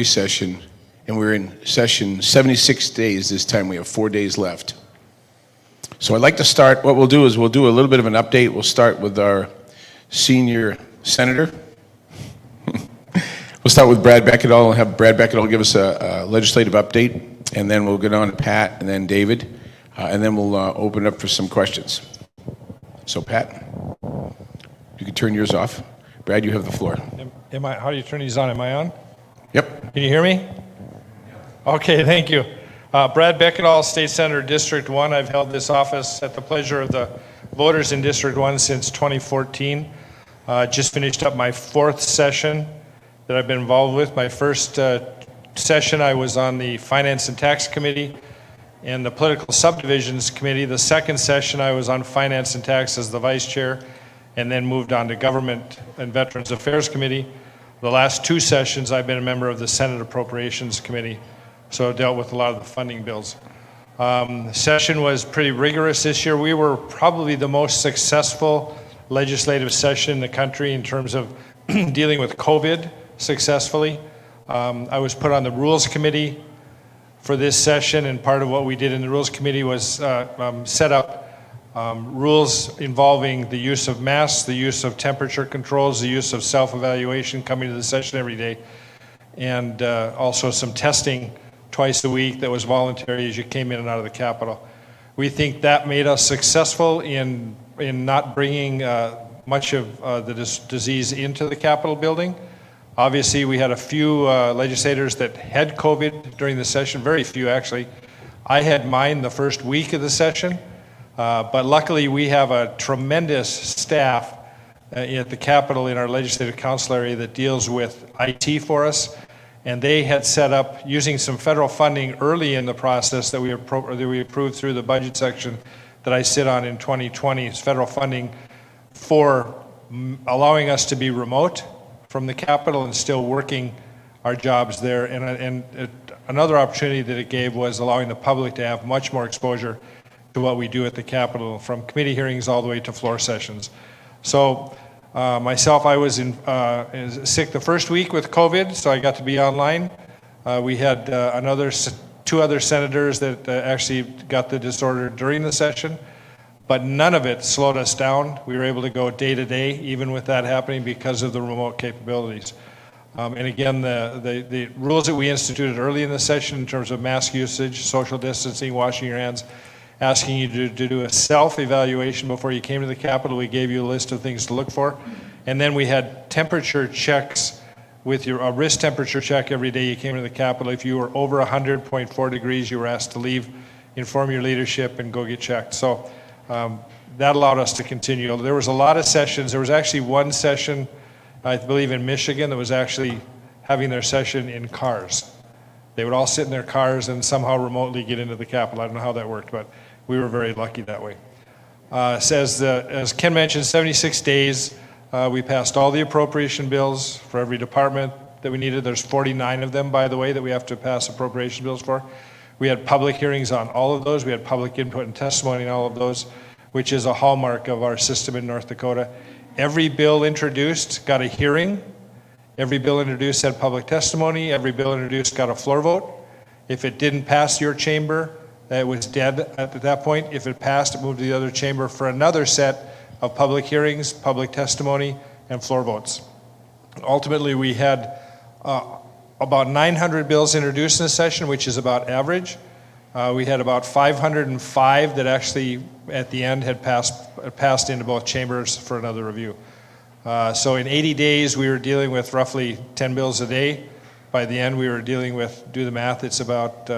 session, and we're in session 76 days this time. We have 4 days left. So I'd like to start. What we'll do is we'll do a little bit of an update. We'll start with our senior senator. We'll start with Brad Beckedahl and have Brad Beckedahl give us a legislative update, and then we'll get on to Pat and then David, and then we'll open up for some questions. So Pat, you can turn yours off. Brad, you have the floor. How do you turn these on? Am I on? Yep. Can you hear me? Okay, thank you. Brad Beckedahl, State Senator, District 1. I've held this office at the pleasure of the voters in District 1 since 2014. Just finished up my 4th session that I've been involved with. My first session, I was on the Finance and Tax Committee and the Political Subdivisions Committee. The second session, I was on Finance and Tax as the Vice Chair, and then moved on to Government and Veterans Affairs Committee. The last 2 sessions, I've been a member of the Senate Appropriations Committee, so I dealt with a lot of the funding bills. The session was pretty rigorous this year. We were probably the most successful legislative session in the country in terms of dealing with COVID successfully. I was put on the Rules Committee for this session, and part of what we did in the Rules Committee was set up rules involving the use of masks, the use of temperature controls, the use of self-evaluation coming to the session every day, and also some testing twice a week that was voluntary as you came in and out of the Capitol. We think that made us successful in not bringing much of the disease into the Capitol building. Obviously, we had a few legislators that had COVID during the session, very few actually. I had mine the first week of the session. But luckily, we have a tremendous staff at the Capitol in our Legislative Council area that deals with IT for us. And they had set up, using some federal funding early in the process that we approved through the budget section that I sit on in 2020, it's federal funding for allowing us to be remote from the Capitol and still working our jobs there. And another opportunity that it gave was allowing the public to have much more exposure to what we do at the Capitol, from committee hearings all the way to floor sessions. So myself, I was sick the first week with COVID, so I got to be online. We had 2 other senators that actually got the disorder during the session, but none of it slowed us down. We were able to go day to day, even with that happening, because of the remote capabilities. And again, the rules that we instituted early in the session in terms of mask usage, social distancing, washing your hands, asking you to do a self-evaluation before you came to the Capitol. We gave you a list of things to look for. And then we had temperature checks with a wrist temperature check every day you came to the Capitol. If you were over 100.4 degrees, you were asked to leave, inform your leadership, and go get checked. So that allowed us to continue. There was a lot of sessions. There was actually one session, I believe in Michigan, that was actually having their session in cars. They would all sit in their cars and somehow remotely get into the Capitol. I don't know how that worked, but we were very lucky that way. As Ken mentioned, 76 days, we passed all the appropriation bills for every department that we needed. There's 49 of them, by the way, that we have to pass appropriation bills for. We had public hearings on all of those. We had public input and testimony on all of those, which is a hallmark of our system in North Dakota. Every bill introduced got a hearing. Every bill introduced had public testimony. Every bill introduced got a floor vote. If it didn't pass your chamber, it was dead at that point. If it passed, it moved to the other chamber for another set of public hearings, public testimony, and floor votes. Ultimately, we had about 900 bills introduced in the session, which is about average. We had about 505 that actually, at the end, had passed into both chambers for another review. So in 80 days, we were dealing with roughly 10 bills a day. By the end, we were dealing with, do the math, it's about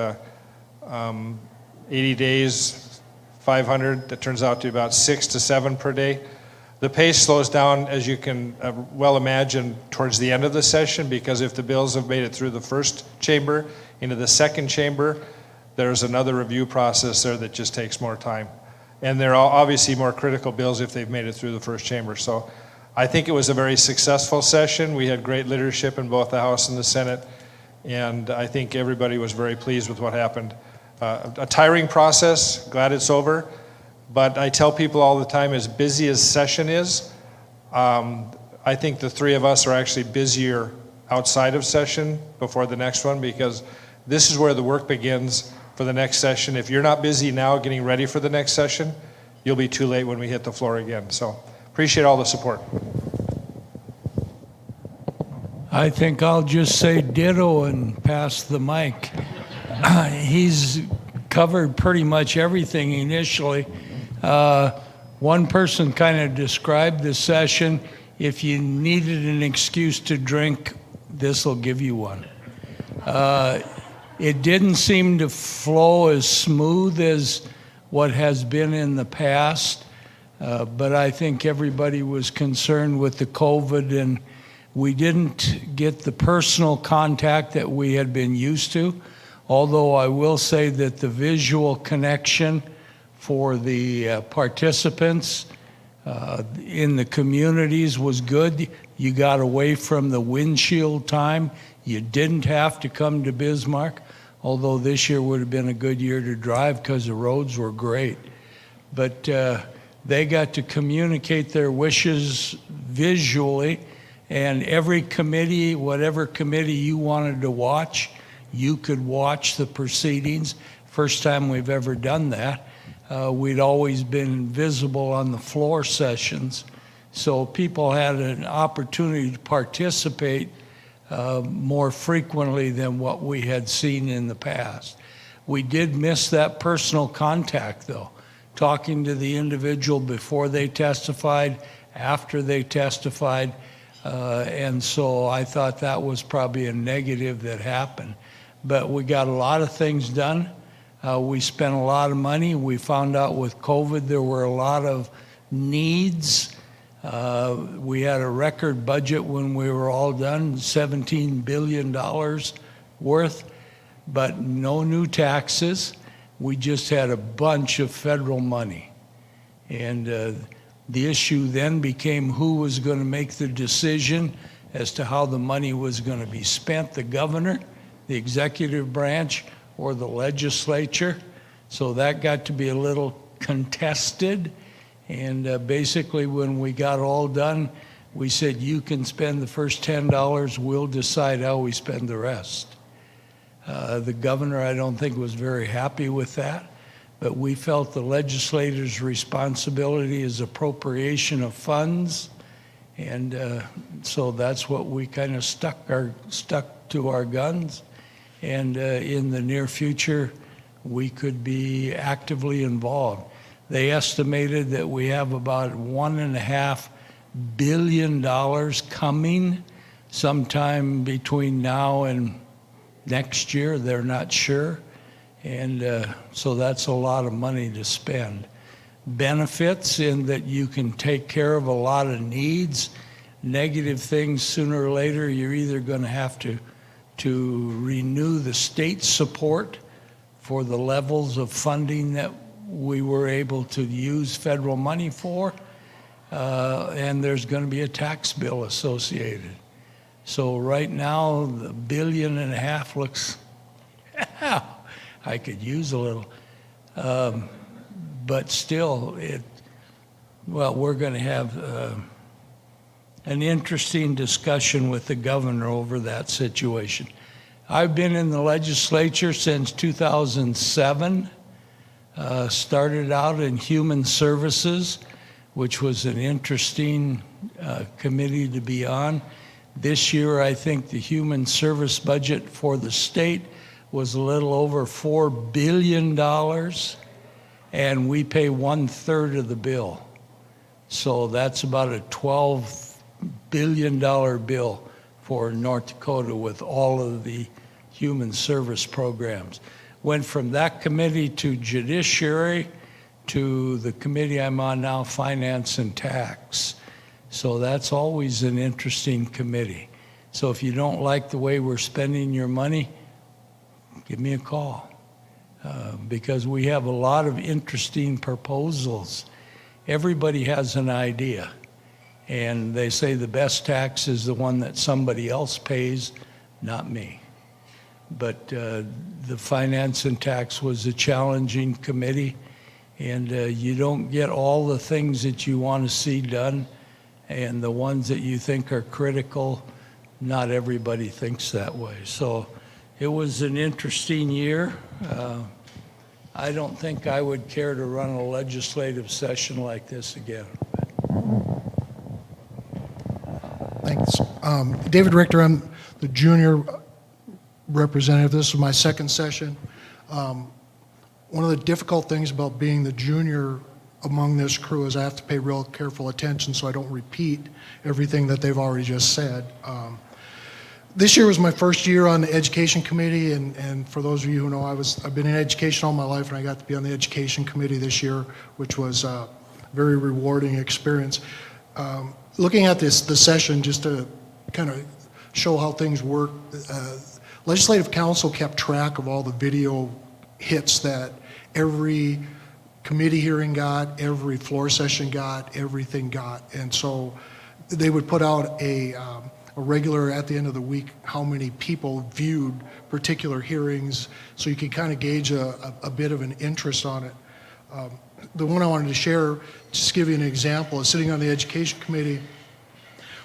80 days, 500. That turns out to about 6 to 7 per day. The pace slows down, as you can well imagine, towards the end of the session, because if the bills have made it through the first chamber into the second chamber, there's another review process there that just takes more time. And they're obviously more critical bills if they've made it through the first chamber. So I think it was a very successful session. We had great leadership in both the House and the Senate, and I think everybody was very pleased with what happened. A tiring process, glad it's over, but I tell people all the time, as busy as session is, I think the 3 of us are actually busier outside of session before the next one, because this is where the work begins for the next session. If you're not busy now getting ready for the next session, you'll be too late when we hit the floor again. So appreciate all the support. I think I'll just say ditto and pass the mic. He's covered pretty much everything initially. One person kind of described the session. If you needed an excuse to drink, this will give you one. It didn't seem to flow as smooth as what has been in the past, but I think everybody was concerned with the COVID, and we didn't get the personal contact that we had been used to, although I will say that the visual connection for the participants in the communities was good. You got away from the windshield time. You didn't have to come to Bismarck, although this year would have been a good year to drive because the roads were great. But they got to communicate their wishes visually, and every committee, whatever committee you wanted to watch, you could watch the proceedings. First time we've ever done that. We'd always been visible on the floor sessions, so people had an opportunity to participate more frequently than what we had seen in the past. We did miss that personal contact, though, talking to the individual before they testified, after they testified, and so I thought that was probably a negative that happened. But we got a lot of things done. We spent a lot of money. We found out with COVID there were a lot of needs. We had a record budget when we were all done, $17 billion worth, but no new taxes. We just had a bunch of federal money. And the issue then became who was going to make the decision as to how the money was going to be spent, the governor, the executive branch, or the legislature. So that got to be a little contested. And basically when we got all done, we said, you can spend the first $10, we'll decide how we spend the rest. The governor, I don't think, was very happy with that, but we felt the legislator's responsibility is appropriation of funds, and so that's what we kind of stuck to our guns. And in the near future, we could be actively involved. They estimated that we have about $1.5 billion coming sometime between now and next year. They're not sure. And so that's a lot of money to spend. Benefits in that you can take care of a lot of needs. Negative things, sooner or later, you're either going to have to renew the state support for the levels of funding that we were able to use federal money for, and there's going to be a tax bill associated. So right now, the $1.5 billion looks, I could use a little, but still, we're going to have an interesting discussion with the governor over that situation. I've been in the legislature since 2007, started out in Human Services, which was an interesting committee to be on. This year, I think the human service budget for the state was a little over $4 billion, and we pay 1/3 of the bill. So that's about a $12 billion bill for North Dakota with all of the human service programs. Went from that committee to Judiciary to the committee I'm on now, Finance and Tax. So that's always an interesting committee. So if you don't like the way we're spending your money, give me a call, because we have a lot of interesting proposals. Everybody has an idea, and they say the best tax is the one that somebody else pays, not me. But the Finance and Tax was a challenging committee, and you don't get all the things that you want to see done, and the ones that you think are critical, not everybody thinks that way. So it was an interesting year. I don't think I would care to run a legislative session like this again. Thanks. David Richter, I'm the junior representative. This is my second session. One of the difficult things about being the junior among this crew is I have to pay real careful attention so I don't repeat everything that they've already just said. This year was my first year on the Education Committee, and for those of you who know, I've been in education all my life, and I got to be on the Education Committee this year, which was a very rewarding experience. Looking at the session, just to kind of show how things work, Legislative Council kept track of all the video hits that every committee hearing got, every floor session got, everything got. And so they would put out a regular at the end of the week how many people viewed particular hearings, so you could kind of gauge a bit of an interest on it. The one I wanted to share, just to give you an example, is sitting on the Education Committee,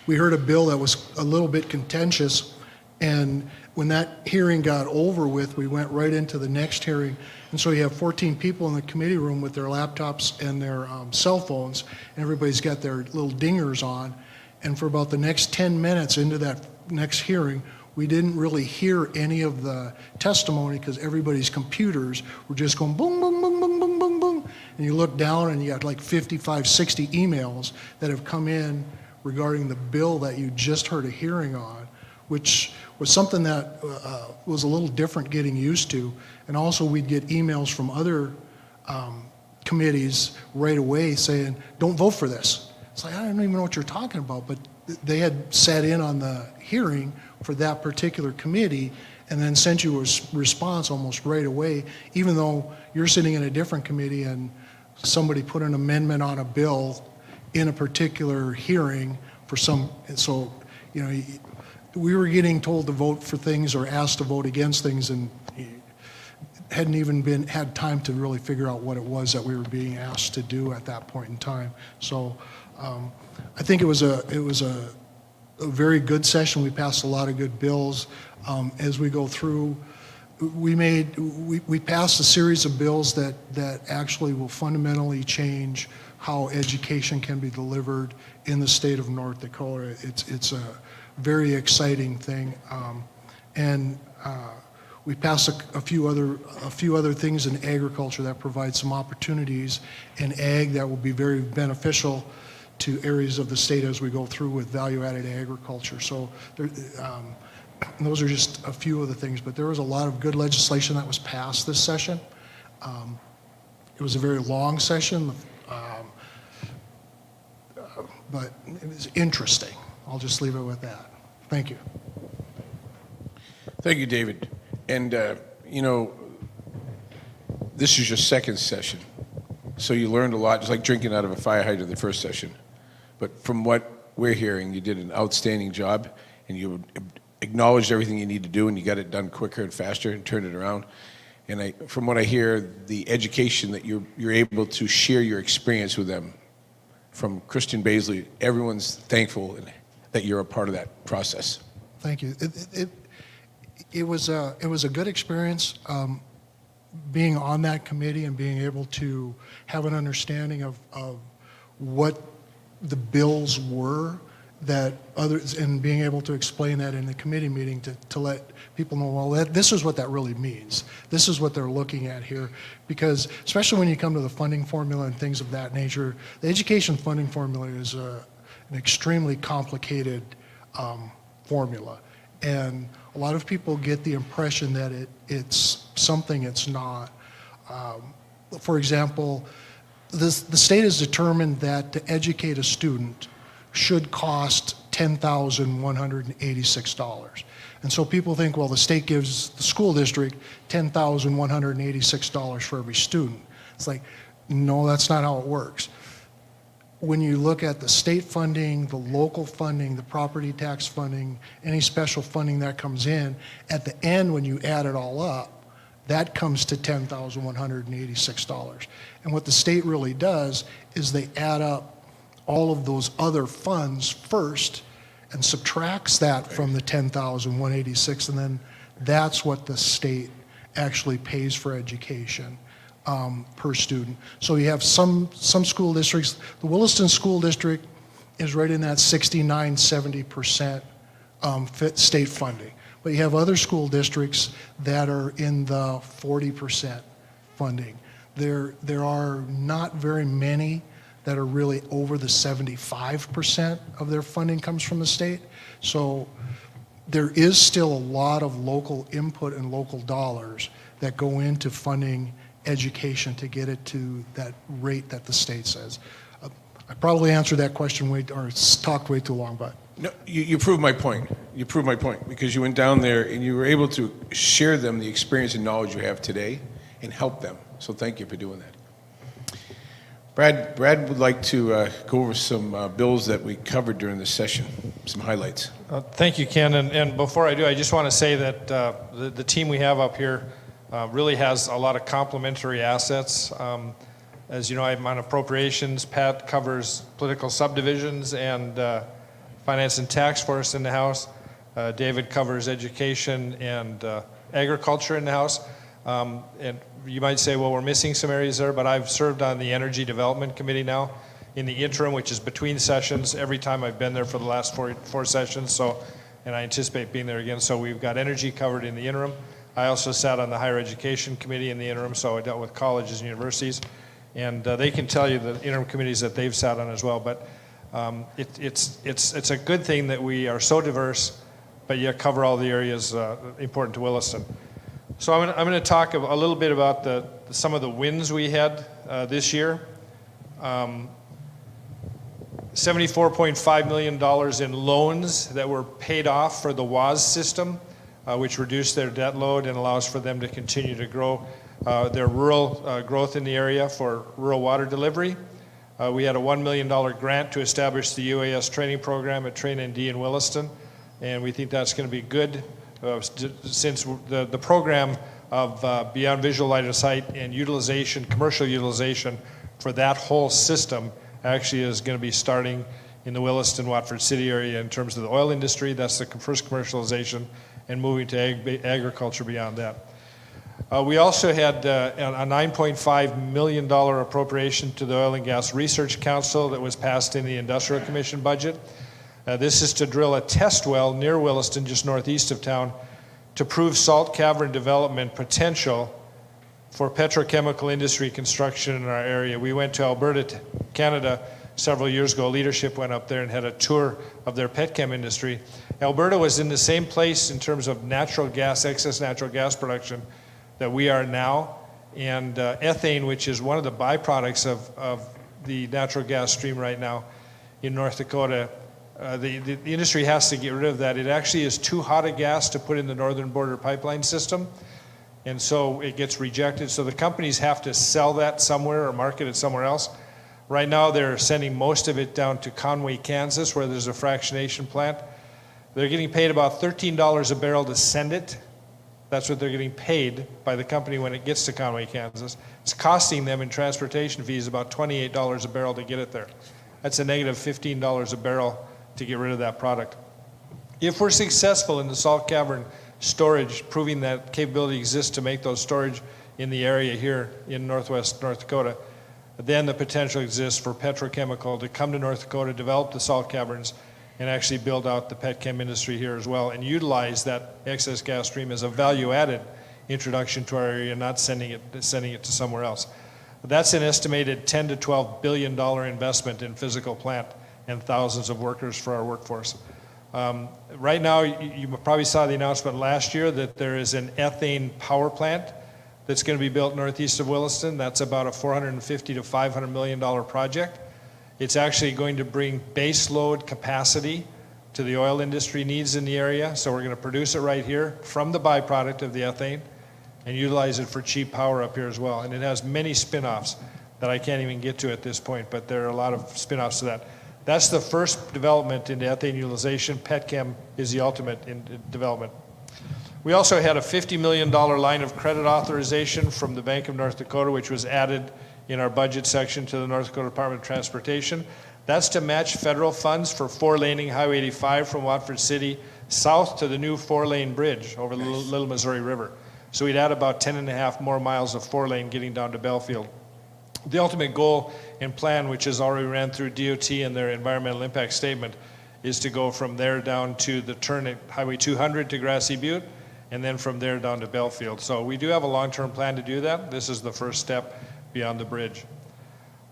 we heard a bill that was a little bit contentious, and when that hearing got over with, we went right into the next hearing. And so you have 14 people in the committee room with their laptops and their cell phones, and everybody's got their little dingers on. And for about the next 10 minutes into that next hearing, we didn't really hear any of the testimony because everybody's computers were just going boom, boom, boom, boom, boom, boom, boom. And you look down and you got like 55, 60 emails that have come in regarding the bill that you just heard a hearing on, which was something that was a little different getting used to. And also we'd get emails from other committees right away saying, don't vote for this. It's like, I don't even know what you're talking about, but they had sat in on the hearing for that particular committee and then sent you a response almost right away, even though you're sitting in a different committee and somebody put an amendment on a bill in a particular hearing for some, and so, you know, we were getting told to vote for things or asked to vote against things, and hadn't even had time to really figure out what it was that we were being asked to do at that point in time. So I think it was a very good session. We passed a lot of good bills. As we go through, we passed a series of bills that actually will fundamentally change how education can be delivered in the state of North Dakota. It's a very exciting thing, and we passed a few other things in agriculture that provide some opportunities in ag that will be very beneficial to areas of the state as we go through with value-added agriculture. So those are just a few of the things, but there was a lot of good legislation that was passed this session. It was a very long session, but it was interesting. I'll just leave it with that. Thank you. Thank you, David. And, you know, this is your second session, so you learned a lot, just like drinking out of a fire hydrant the first session. But from what we're hearing, you did an outstanding job, and you acknowledged everything you need to do, and you got it done quicker and faster and turned it around. And from what I hear, the education that you're able to share your experience with them, from Christian Baisley, everyone's thankful that you're a part of that process. Thank you. It was a good experience being on that committee and being able to have an understanding of what the bills were that others, and being able to explain that in the committee meeting to let people know, well, this is what that really means. This is what they're looking at here. Because especially when you come to the funding formula and things of that nature, the education funding formula is an extremely complicated formula. And a lot of people get the impression that it's something it's not. For example, the state has determined that to educate a student should cost $10,186. And so people think, well, the state gives the school district $10,186 for every student. It's like, no, that's not how it works. When you look at the state funding, the local funding, the property tax funding, any special funding that comes in, at the end when you add it all up, that comes to $10,186. And what the state really does is they add up all of those other funds first, and subtracts that from the 10,186, and then that's what the state actually pays for education per student. So you have some school districts, the Williston School District is right in that 69, 70% state funding. But you have other school districts that are in the 40% funding. There are not very many that are really over the 75% of their funding comes from the state. So there is still a lot of local input and local dollars that go into funding education to get it to that rate that the state says. I probably answered that question or talked way too long, but. No, you proved my point. You proved my point because you went down there and you were able to share them the experience and knowledge you have today and help them. So thank you for doing that. Brad would like to go over some bills that we covered during the session, some highlights. Thank you, Ken. And before I do, I just want to say that the team we have up here really has a lot of complementary assets. As you know, I'm on appropriations. Pat covers political subdivisions and finance and tax for us in the House. David covers education and agriculture in the House. And you might say, well, we're missing some areas there, but I've served on the Energy Development Committee now in the interim, which is between sessions, every time I've been there for the last four sessions. So, and I anticipate being there again. So we've got energy covered in the interim. I also sat on the Higher Education Committee in the interim, so I dealt with colleges and universities. And they can tell you the interim committees that they've sat on as well. But it's a good thing that we are so diverse, but yet cover all the areas important to Williston. So I'm going to talk a little bit about some of the wins we had this year. $74.5 million in loans that were paid off for the WED system, which reduced their debt load and allows for them to continue to grow their rural growth in the area for rural water delivery. We had a $1 million grant to establish the UAS training program at Train ND in Williston, and we think that's going to be good since the program of beyond visual line of sight and utilization, commercial utilization for that whole system actually is going to be starting in the Williston, Watford City area in terms of the oil industry. That's the first commercialization, and moving to agriculture beyond that. We also had a $9.5 million appropriation to the Oil and Gas Research Council that was passed in the Industrial Commission budget. This is to drill a test well near Williston, just northeast of town, to prove salt cavern development potential for petrochemical industry construction in our area. We went to Alberta, Canada, several years ago. Leadership went up there and had a tour of their petchem industry. Alberta was in the same place in terms of natural gas, excess natural gas production that we are now, and ethane, which is one of the byproducts of the natural gas stream right now in North Dakota. The industry has to get rid of that. It actually is too hot a gas to put in the Northern Border pipeline system, and so it gets rejected. So the companies have to sell that somewhere or market it somewhere else. Right now they're sending most of it down to Conway, Kansas, where there's a fractionation plant. They're getting paid about $13 a barrel to send it. That's what they're getting paid by the company when it gets to Conway, Kansas. It's costing them in transportation fees about $28 a barrel to get it there. That's a negative $15 a barrel to get rid of that product. If we're successful in the salt cavern storage, proving that capability exists to make those storage in the area here in northwest North Dakota, then the potential exists for petrochemical to come to North Dakota, develop the salt caverns, and actually build out the petchem industry here as well and utilize that excess gas stream as a value-added introduction to our area, not sending it to somewhere else. That's an estimated $10 to $12 billion investment in physical plant and thousands of workers for our workforce. Right now, you probably saw the announcement last year that there is an ethane power plant that's going to be built northeast of Williston. That's about a $450 to $500 million project. It's actually going to bring base load capacity to the oil industry needs in the area. So we're going to produce it right here from the byproduct of the ethane and utilize it for cheap power up here as well. And it has many spin-offs that I can't even get to at this point, but there are a lot of spin-offs to that. That's the first development into ethane utilization. Petchem is the ultimate in development. We also had a $50 million line of credit authorization from the Bank of North Dakota, which was added in our budget section to the North Dakota Department of Transportation. That's to match federal funds for four-laning Highway 85 from Watford City south to the new four-lane bridge over the Little Missouri River. So we'd add about 10 and a half more miles of four-lane getting down to Belfield. The ultimate goal and plan, which is already ran through DOT and their environmental impact statement, is to go from there down to the turn at Highway 200 to Grassy Butte, and then from there down to Belfield. So we do have a long-term plan to do that. This is the first step beyond the bridge.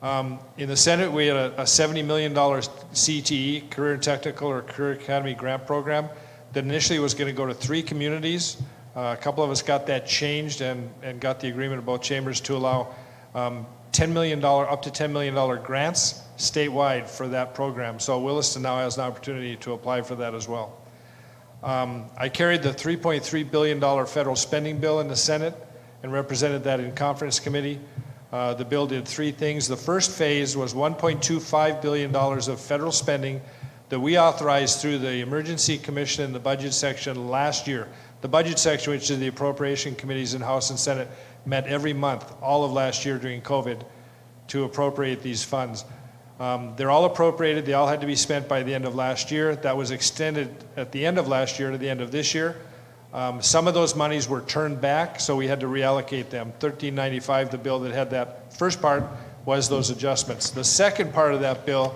In the Senate, we had a $70 million CTE, Career and Technical or Career Academy grant program that initially was going to go to 3 communities. A couple of us got that changed and got the agreement of both chambers to allow up to $10 million grants statewide for that program. So Williston now has an opportunity to apply for that as well. I carried the $3.3 billion federal spending bill in the Senate and represented that in conference committee. The bill did 3 things. The first phase was $1.25 billion of federal spending that we authorized through the Emergency Commission in the budget section last year. The budget section, which is the appropriation committees in House and Senate, met every month all of last year during COVID to appropriate these funds. They're all appropriated. They all had to be spent by the end of last year. That was extended at the end of last year to the end of this year. Some of those monies were turned back, so we had to reallocate them. 1395, the bill that had that first part, was those adjustments. The second part of that bill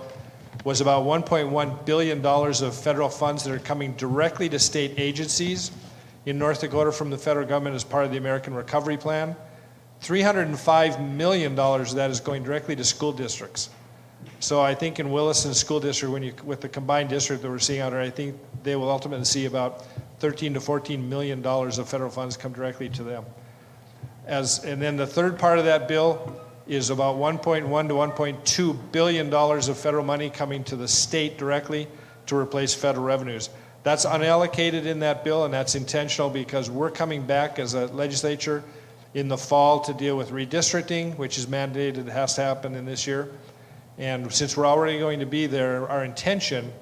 was about $1.1 billion of federal funds that are coming directly to state agencies in North Dakota from the federal government as part of the American Recovery Plan. $305 million of that is going directly to school districts. So I think in Williston School District, with the combined district that we're seeing out there, I think they will ultimately see about $13 to $14 million of federal funds come directly to them. And then the third part of that bill is about $1.1 to $1.2 billion of federal money coming to the state directly to replace federal revenues. That's unallocated in that bill, and that's intentional because we're coming back as a legislature in the fall to deal with redistricting, which is mandated, it has to happen in this year. And since we're already going to be there, our intention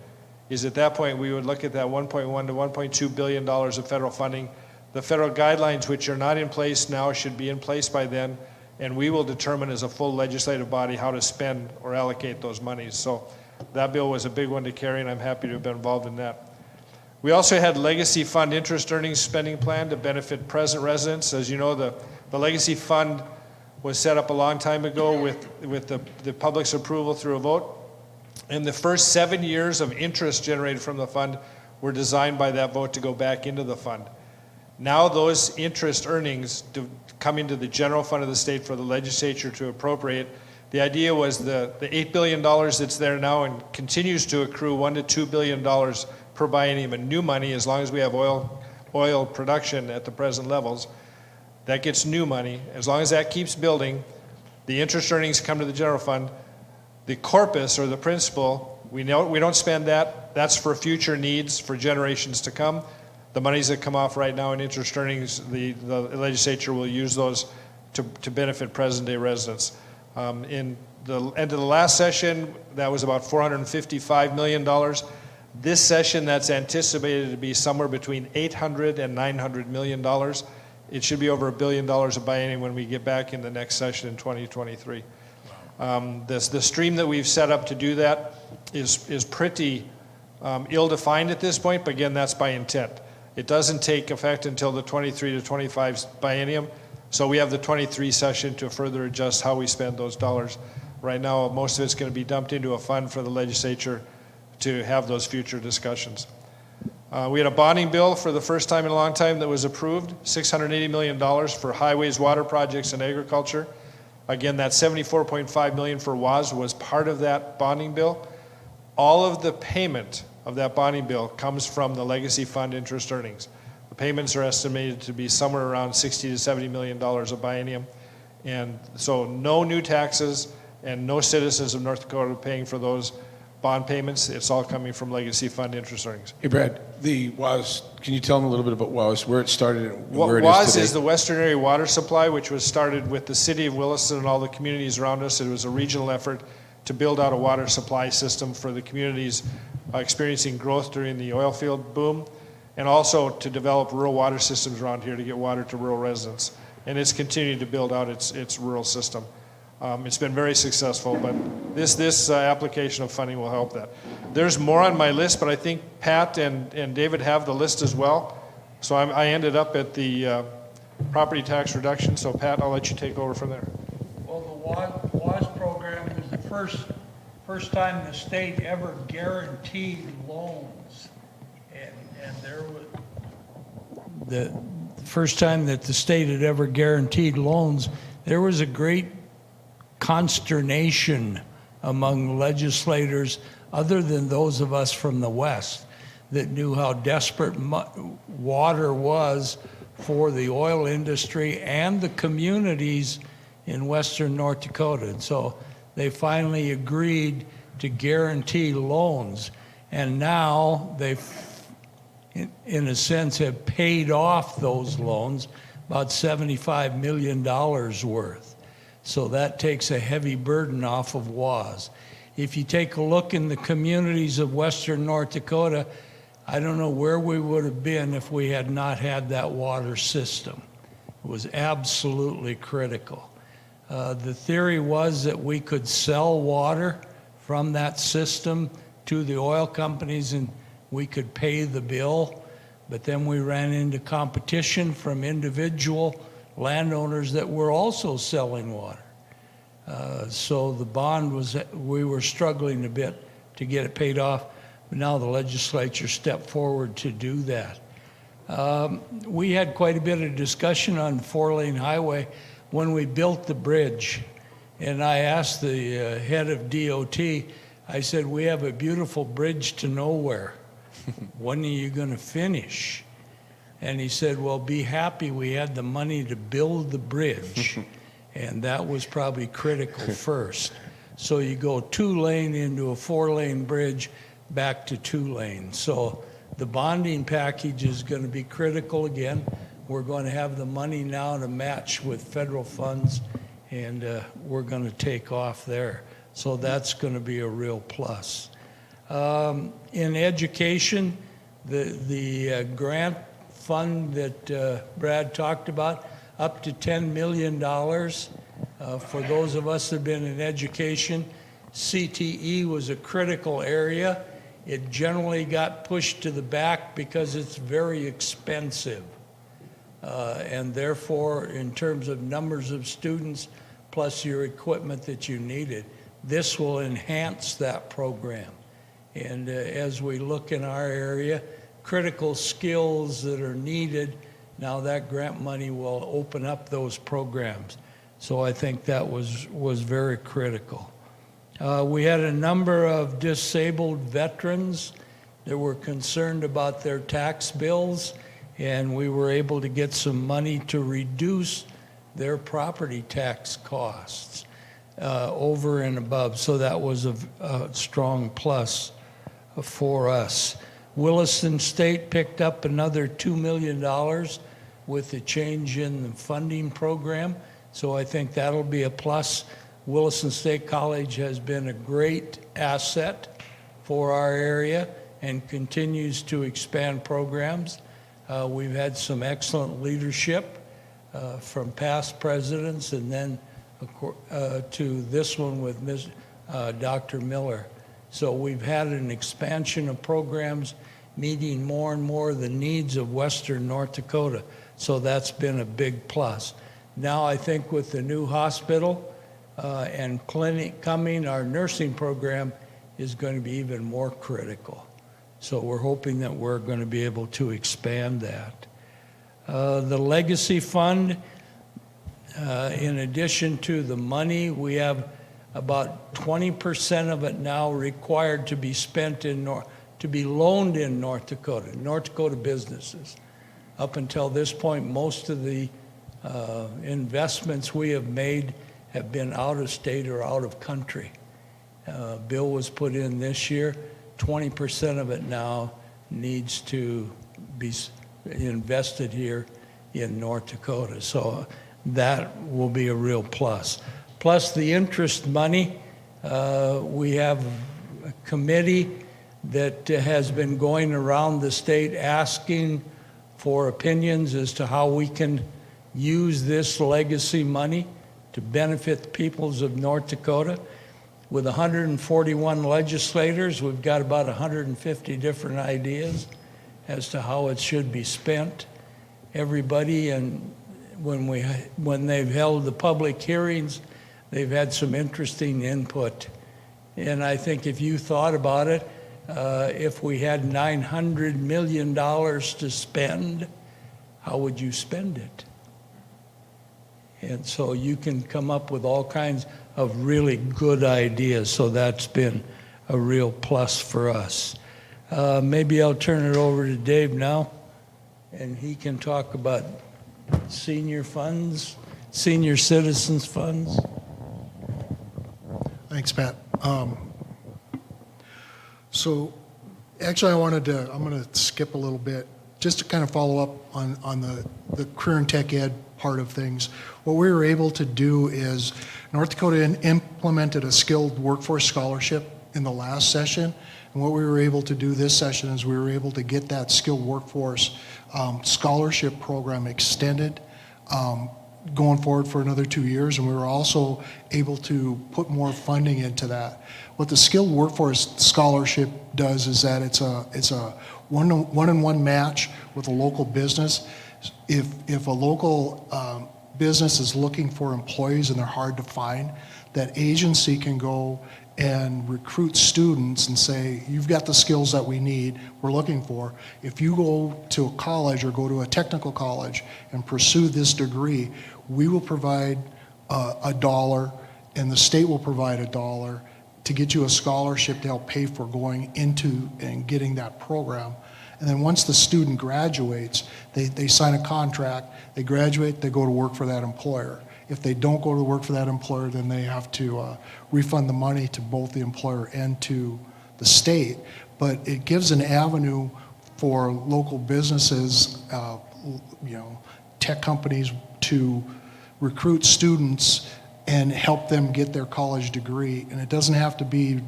is at that point we would look at that $1.1 to $1.2 billion of federal funding. The federal guidelines, which are not in place now, should be in place by then, and we will determine as a full legislative body how to spend or allocate those monies. So that bill was a big one to carry, and I'm happy to have been involved in that. We also had Legacy Fund interest earnings spending plan to benefit present residents. As you know, the Legacy Fund was set up a long time ago with the public's approval through a vote. And the first 7 years of interest generated from the fund were designed by that vote to go back into the fund. Now those interest earnings come into the general fund of the state for the legislature to appropriate. The idea was the $8 billion that's there now and continues to accrue $1 to $2 billion per biennium in new money as long as we have oil production at the present levels. That gets new money. As long as that keeps building, the interest earnings come to the general fund. The corpus or the principal, we don't spend that. That's for future needs for generations to come. The monies that come off right now in interest earnings, the legislature will use those to benefit present day residents. In the end of the last session, that was about $455 million. This session, that's anticipated to be somewhere between $800 and $900 million. It should be over $1 billion a biennium when we get back in the next session in 2023. The stream that we've set up to do that is pretty ill-defined at this point, but again, that's by intent. It doesn't take effect until the 23 to 25 biennium, so we have the 23 session to further adjust how we spend those dollars. Right now, most of it's going to be dumped into a fund for the legislature to have those future discussions. We had a bonding bill for the first time in a long time that was approved, $680 million for highways, water projects, and agriculture. Again, that $74.5 million for WAS was part of that bonding bill. All of the payment of that bonding bill comes from the Legacy Fund interest earnings. The payments are estimated to be somewhere around $60 to $70 million a biennium. And so no new taxes and no citizens of North Dakota paying for those bond payments. It's all coming from Legacy Fund interest earnings. Hey, Brad, the WAS, can you tell them a little bit about WAS, where it started and where it is WAS today? is the Western Area Water Supply, which was started with the city of Williston and all the communities around us. It was a regional effort to build out a water supply system for the communities experiencing growth during the oil field boom, and also to develop rural water systems around here to get water to rural residents. And it's continuing to build out its rural system. It's been very successful, but this application of funding will help that. There's more on my list, but I think Pat and David have the list as well. So I ended up at the property tax reduction. So Pat, I'll let you take over from there. Well, the WAS program is the first time the state ever guaranteed loans. And there was the first time that the state had ever guaranteed loans, there was a great consternation among legislators other than those of us from the West that knew how desperate water was for the oil industry and the communities in western North Dakota. And so they finally agreed to guarantee loans. And now they, in a sense, have paid off those loans, about $75 million worth. So that takes a heavy burden off of WAS. If you take a look in the communities of western North Dakota, I don't know where we would have been if we had not had that water system. It was absolutely critical. The theory was that we could sell water from that system to the oil companies and we could pay the bill, but then we ran into competition from individual landowners that were also selling water. So the bond was, we were struggling a bit to get it paid off, but now the legislature stepped forward to do that. We had quite a bit of discussion on 4-lane highway when we built the bridge. And I asked the head of DOT, I said, we have a beautiful bridge to nowhere. When are you going to finish? And he said, well, be happy we had the money to build the bridge. And that was probably critical first. So you go 2-lane into a 4-lane bridge, back to 2-lane. So the bonding package is going to be critical again. We're going to have the money now to match with federal funds, and we're going to take off there. So that's going to be a real plus. In education, the grant fund that Brad talked about, up to $10 million. For those of us that have been in education, CTE was a critical area. It generally got pushed to the back because it's very expensive. And therefore, in terms of numbers of students, plus your equipment that you needed, this will enhance that program. And as we look in our area, critical skills that are needed, now that grant money will open up those programs. So I think that was very critical. We had a number of disabled veterans that were concerned about their tax bills, and we were able to get some money to reduce their property tax costs over and above. So that was a strong plus for us. Williston State picked up another $2 million with the change in the funding program. So I think that'll be a plus. Williston State College has been a great asset for our area and continues to expand programs. We've had some excellent leadership from past presidents, and then to this one with Dr. Miller. So we've had an expansion of programs meeting more and more the needs of western North Dakota. So that's been a big plus. Now I think with the new hospital and clinic coming, our nursing program is going to be even more critical. So we're hoping that we're going to be able to expand that. The Legacy Fund, in addition to the money, we have about 20% of it now required to be spent to be loaned in North Dakota businesses. Up until this point, most of the investments we have made have been out of state or out of country. Bill was put in this year. 20% of it now needs to be invested here in North Dakota. So that will be a real plus. Plus the interest money, we have a committee that has been going around the state asking for opinions as to how we can use this legacy money to benefit the peoples of North Dakota. With 141 legislators, we've got about 150 different ideas as to how it should be spent. Everybody, and when they've held the public hearings, they've had some interesting input. And I think if you thought about it, if we had $900 million to spend, how would you spend it? And so you can come up with all kinds of really good ideas. So that's been a real plus for us. Maybe I'll turn it over to Dave now, and he can talk about senior funds, senior citizens funds. Thanks, Pat. So actually I'm going to skip a little bit just to kind of follow up on the career and tech ed part of things. What we were able to do is North Dakota implemented a skilled workforce scholarship in the last session. And what we were able to do this session is we were able to get that skilled workforce scholarship program extended going forward for another 2 years, and we were also able to put more funding into that. What the skilled workforce scholarship does is that it's a one-on-one match with a local business. If a local business is looking for employees and they're hard to find, that agency can go and recruit students and say, you've got the skills that we need, we're looking for. If you go to a college or go to a technical college and pursue this degree, we will provide $1 and the state will provide $1 to get you a scholarship to help pay for going into and getting that program. And then once the student graduates, they sign a contract, they graduate, they go to work for that employer. If they don't go to work for that employer, then they have to refund the money to both the employer and to the state. But it gives an avenue for local businesses, tech companies to recruit students and help them get their college degree. And it doesn't have to be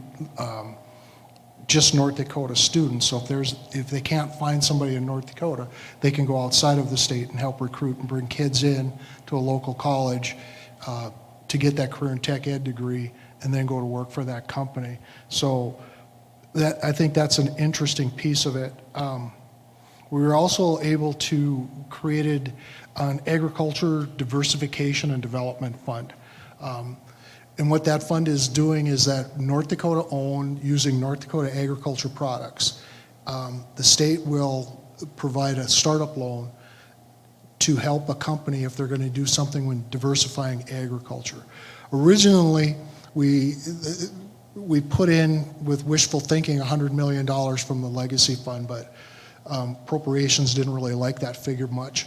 just North Dakota students. So if they can't find somebody in North Dakota, they can go outside of the state and help recruit and bring kids in to a local college to get that career and tech ed degree and then go to work for that company. So I think that's an interesting piece of it. We were also able to create an agriculture diversification and development fund. And what that fund is doing is that North Dakota owned, using North Dakota agriculture products, the state will provide a startup loan to help a company if they're going to do something when diversifying agriculture. Originally, we put in, with wishful thinking, $100 million from the legacy fund, but appropriations didn't really like that figure much,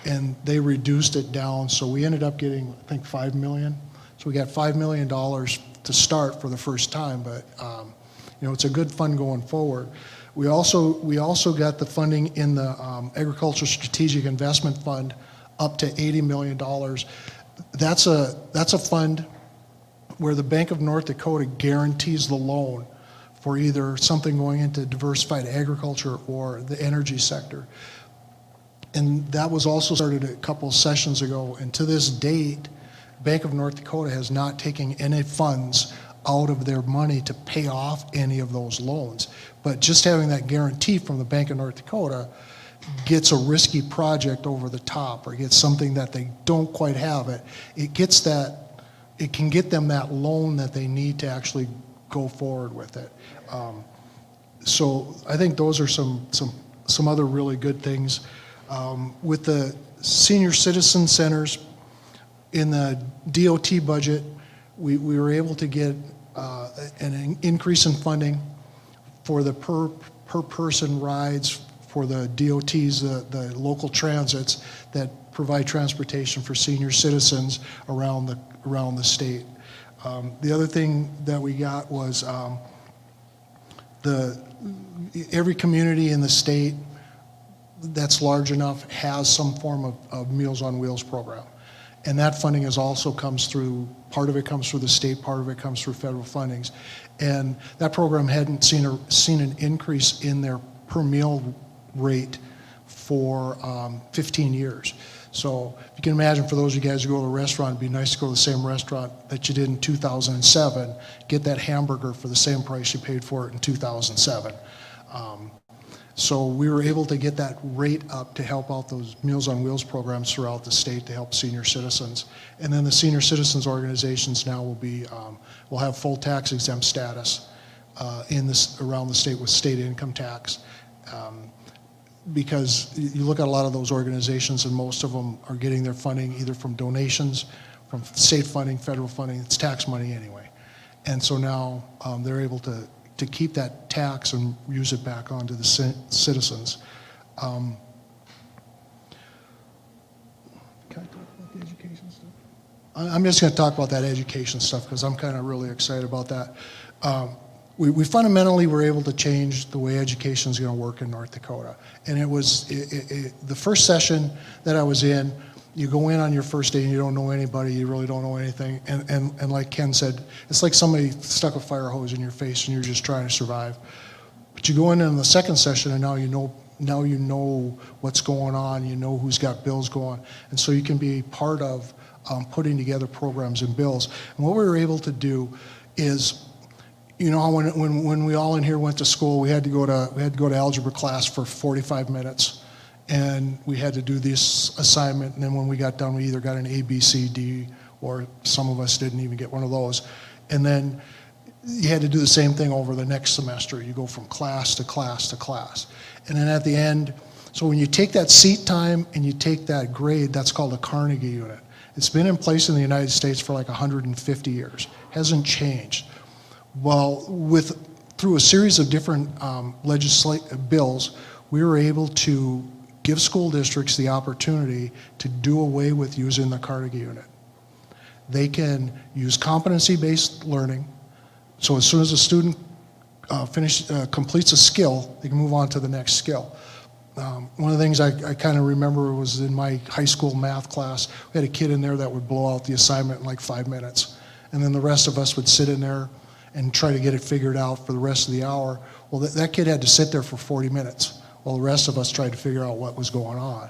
and they reduced it down, so we ended up getting, I think, $5 million. So we got $5 million to start for the first time, but it's a good fund going forward. We also got the funding in the Agriculture Strategic Investment Fund up to $80 million. That's a fund where the Bank of North Dakota guarantees the loan for either something going into diversified agriculture or the energy sector. And that was also started a couple of sessions ago, and to this date, Bank of North Dakota has not taken any funds out of their money to pay off any of those loans. But just having that guarantee from the Bank of North Dakota gets a risky project over the top, or gets something that they don't quite have. It can get them that loan that they need to actually go forward with it. So I think those are some other really good things. With the senior citizen centers, in the DOT budget, we were able to get an increase in funding for the per person rides for the DOTs, the local transits that provide transportation for senior citizens around the state. The other thing that we got was every community in the state that's large enough has some form of Meals on Wheels program. And that funding also comes through, part of it comes through the state, part of it comes through federal fundings. And that program hadn't seen an increase in their per meal rate for 15 years. So if you can imagine, for those of you guys who go to a restaurant, it'd be nice to go to the same restaurant that you did in 2007, get that hamburger for the same price you paid for it in 2007. So we were able to get that rate up to help out those Meals on Wheels programs throughout the state to help senior citizens. And then the senior citizens organizations now will have full tax exempt status around the state with state income tax. Because you look at a lot of those organizations and most of them are getting their funding either from donations, from state funding, federal funding. It's tax money anyway. And so now they're able to keep that tax and use it back onto the citizens. Can I talk about the education stuff? I'm just going to talk about that education stuff because I'm kind of really excited about that. We fundamentally were able to change the way education is going to work in North Dakota. And it was the first session that I was in, you go in on your first day and you don't know anybody, you really don't know anything. And like Ken said, it's like somebody stuck a fire hose in your face and you're just trying to survive. But you go in on the second session and now you know what's going on, you know who's got bills going. And so you can be part of putting together programs and bills. And what we were able to do is, you know, when we all in here went to school, we had to go to algebra class for 45 minutes, and we had to do this assignment. And then when we got done, we either got an A, B, C, D, or some of us didn't even get one of those. And then you had to do the same thing over the next semester. You go from class to class to class, and then at the end, so when you take that seat time and you take that grade, that's called a Carnegie unit. It's been in place in the United States for like 150 years. Hasn't changed. Well, through a series of different legislative bills, we were able to give school districts the opportunity to do away with using the Carnegie unit. They can use competency-based learning. So as soon as a student completes a skill, they can move on to the next skill. One of the things I kind of remember was in my high school math class, we had a kid in there that would blow out the assignment in like 5 minutes. And then the rest of us would sit in there and try to get it figured out for the rest of the hour. Well, that kid had to sit there for 40 minutes while the rest of us tried to figure out what was going on.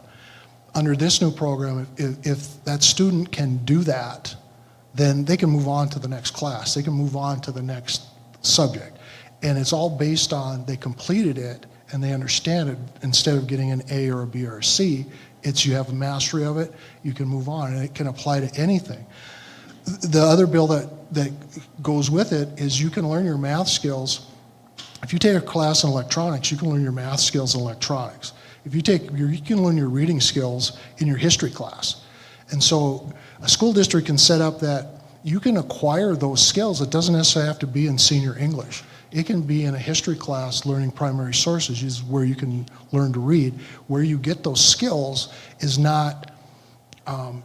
Under this new program, if that student can do that, then they can move on to the next class. They can move on to the next subject. And it's all based on they completed it and they understand it. Instead of getting an A or a B or a C, it's you have a mastery of it, you can move on, and it can apply to anything. The other bill that goes with it is you can learn your math skills. If you take a class in electronics, you can learn your math skills in electronics. If you can learn your reading skills in your history class. And so a school district can set up that you can acquire those skills. It doesn't necessarily have to be in senior English. It can be in a history class learning primary sources, is where you can learn to read. Where you get those skills is not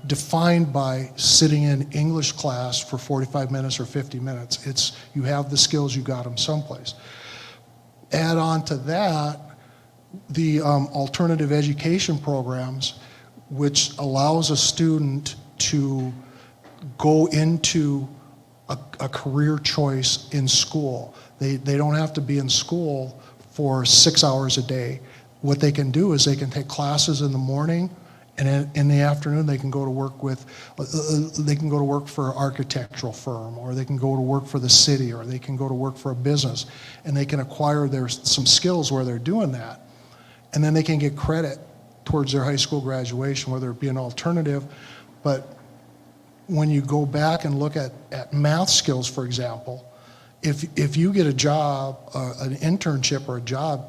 defined by sitting in English class for 45 minutes or 50 minutes. It's you have the skills, you got them someplace. Add on to that the alternative education programs, which allows a student to go into a career choice in school. They don't have to be in school for 6 hours a day. What they can do is they can take classes in the morning, and in the afternoon they can go to work for an architectural firm, or they can go to work for the city, or they can go to work for a business, and they can acquire some skills where they're doing that. And then they can get credit towards their high school graduation, whether it be an alternative. But when you go back and look at math skills, for example, if you get a job, an internship or a job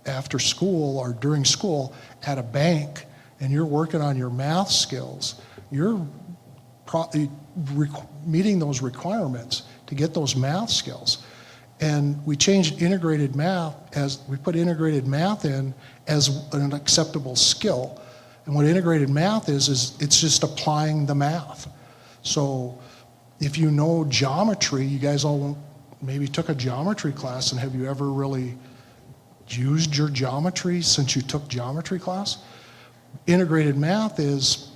after school or during school at a bank, and you're working on your math skills, you're meeting those requirements to get those math skills. And we changed integrated math we put integrated math in as an acceptable skill. And what integrated math is it's just applying the math. So if you know geometry, you guys all maybe took a geometry class, and have you ever really used your geometry since you took geometry class? Integrated math is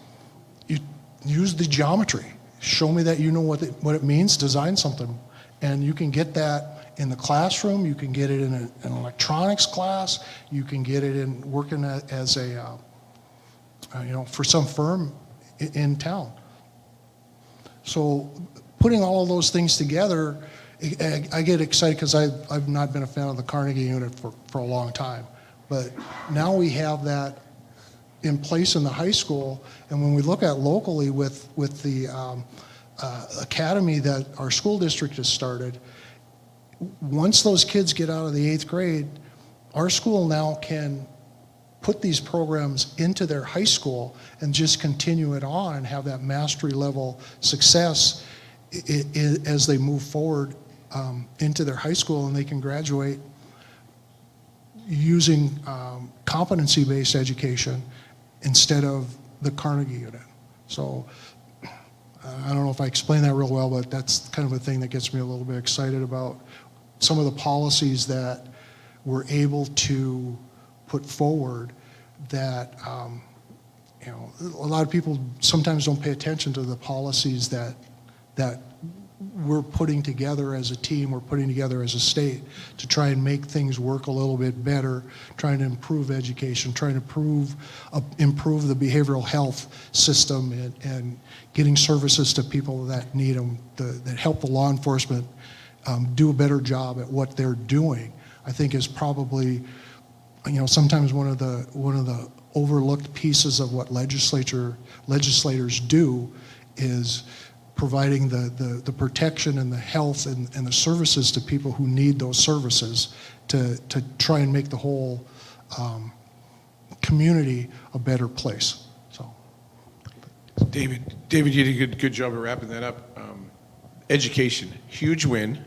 you use the geometry. Show me that you know what it means, design something. And you can get that in the classroom, you can get it in an electronics class, you can get it in working as for some firm in town. So putting all of those things together, I get excited because I've not been a fan of the Carnegie unit for a long time. But now we have that in place in the high school, and when we look at locally with the academy that our school district has started, once those kids get out of the 8th grade, our school now can put these programs into their high school and just continue it on and have that mastery level success as they move forward into their high school, and they can graduate using competency-based education instead of the Carnegie unit. So I don't know if I explained that real well, but that's kind of a thing that gets me a little bit excited about some of the policies that we're able to put forward that, a lot of people sometimes don't pay attention to the policies that we're putting together as a team, we're putting together as a state to try and make things work a little bit better, trying to improve education, trying to improve the behavioral health system and getting services to people that need them, that help the law enforcement do a better job at what they're doing, I think is probably, sometimes one of the overlooked pieces of what legislators do is providing the protection and the health and the services to people who need those services to try and make the whole community a better place. So, David, you did a good job of wrapping that up. Education, huge win,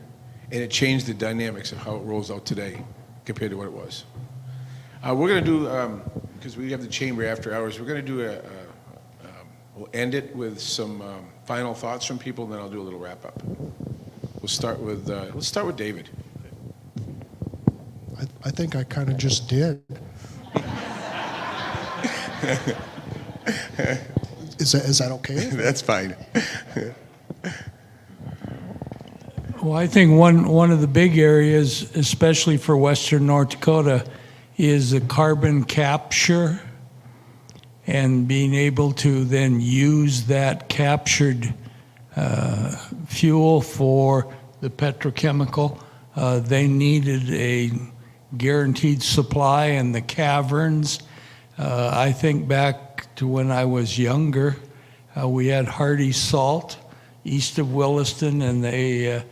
and it changed the dynamics of how it rolls out today compared to what it was. We're going to do, because we have the chamber after hours, we're going to do we'll end it with some final thoughts from people, and then I'll do a little wrap up. We'll start with, let's start with David. I think I kind of just did. Is that okay? That's fine. Well, I think one of the big areas, especially for Western North Dakota, is the carbon capture and being able to then use that captured fuel for the petrochemical. They needed a guaranteed supply in the caverns. I think back to when I was younger, we had Hardy Salt east of Williston, and they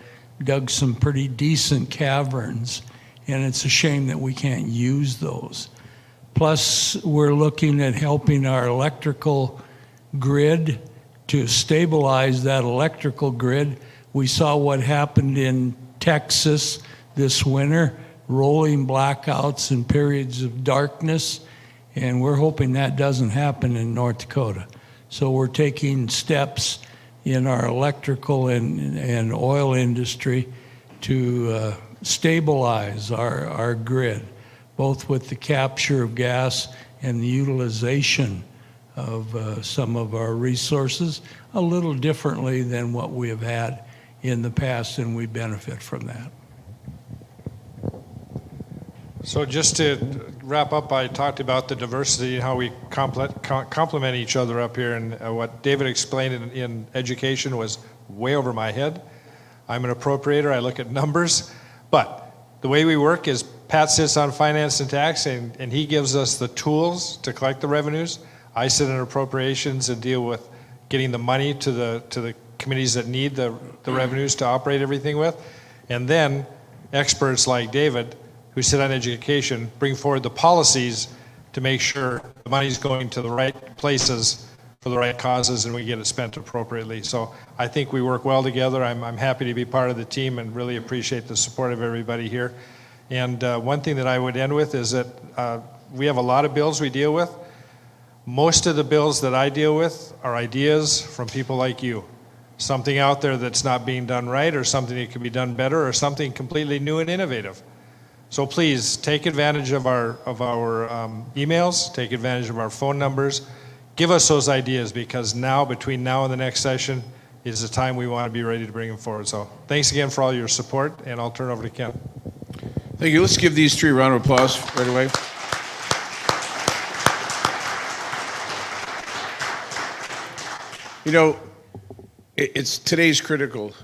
dug some pretty decent caverns, and it's a shame that we can't use those. Plus, we're looking at helping our electrical grid to stabilize that electrical grid. We saw what happened in Texas this winter, rolling blackouts and periods of darkness, and we're hoping that doesn't happen in North Dakota. So we're taking steps in our electrical and oil industry to stabilize our grid, both with the capture of gas and the utilization of some of our resources a little differently than what we have had in the past, and we benefit from that. So just to wrap up, I talked about the diversity and how we complement each other up here, and what David explained in education was way over my head. I'm an appropriator, I look at numbers, but the way we work is Pat sits on finance and tax, and he gives us the tools to collect the revenues. I sit in appropriations and deal with getting the money to the committees that need the revenues to operate everything with. And then experts like David, who sit on education, bring forward the policies to make sure the money's going to the right places for the right causes and we get it spent appropriately. So I think we work well together. I'm happy to be part of the team and really appreciate the support of everybody here. And one thing that I would end with is that we have a lot of bills we deal with. Most of the bills that I deal with are ideas from people like you. Something out there that's not being done right, or something that could be done better, or something completely new and innovative. So please take advantage of our emails, take advantage of our phone numbers, give us those ideas, because now, between now and the next session, is the time we want to be ready to bring them forward. So thanks again for all your support, and I'll turn it over to Ken. Thank you. Let's give these three a round of applause right away. You know, it's today's critical.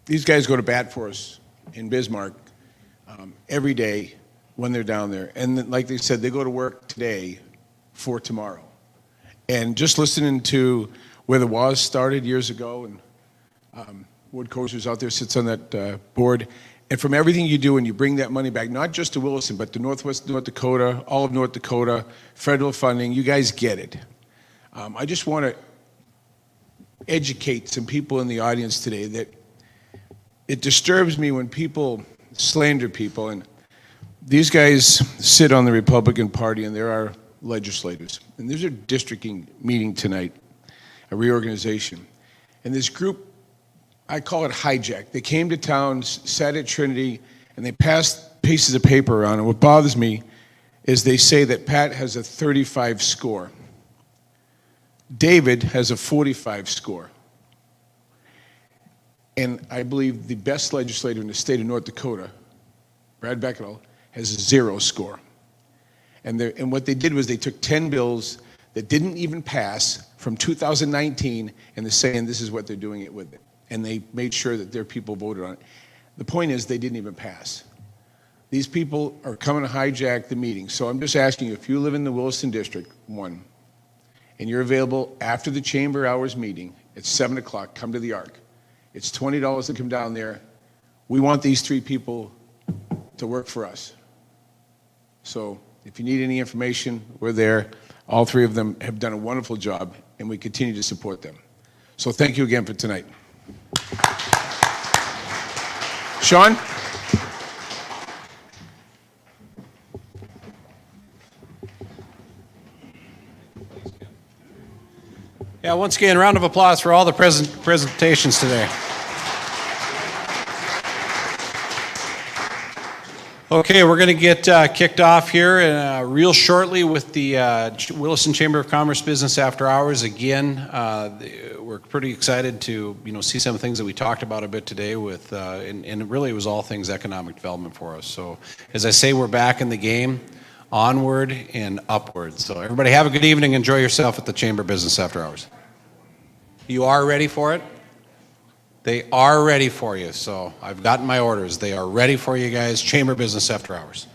These guys go to bat for us in Bismarck every day when they're down there. And then, like they said, they go to work today for tomorrow. And just listening to where the WAS started years ago, and Wood Coasters out there sits on that board, and from everything you do and you bring that money back, not just to Williston, but to Northwest North Dakota, all of North Dakota, federal funding, you guys get it. I just want to educate some people in the audience today that it disturbs me when people slander people, and these guys sit on the Republican Party and there are legislators, and there's a districting meeting tonight, a reorganization, and this group, I call it hijack. They came to town, sat at Trinity, and they passed pieces of paper around, and what bothers me is they say that Pat has a 35 score. David has a 45 score. And I believe the best legislator in the state of North Dakota, Brad Beckel, has a 0 score. And what they did was they took 10 bills that didn't even pass from 2019, and they're saying this is what they're doing it with it. And they made sure that their people voted on it. The point is they didn't even pass. These people are coming to hijack the meeting. So I'm just asking you, if you live in the Williston District 1, and you're available after the chamber hours meeting at 7 o'clock, come to the Arc. It's $20 to come down there. We want these 3 people to work for us. So if you need any information, we're there. All 3 of them have done a wonderful job, and we continue to support them. So thank you again for tonight. Sean? Yeah, once again, round of applause for all the presentations today. Okay, we're going to get kicked off here real shortly with the Williston Chamber of Commerce Business After Hours. Again, we're pretty excited to see some things that we talked about a bit today with, and really it was all things economic development for us. So as I say, we're back in the game, onward and upward. So everybody have a good evening. Enjoy yourself at the Chamber Business After Hours. You are ready for it? They are ready for you. So I've gotten my orders. They are ready for you guys. Chamber Business After Hours.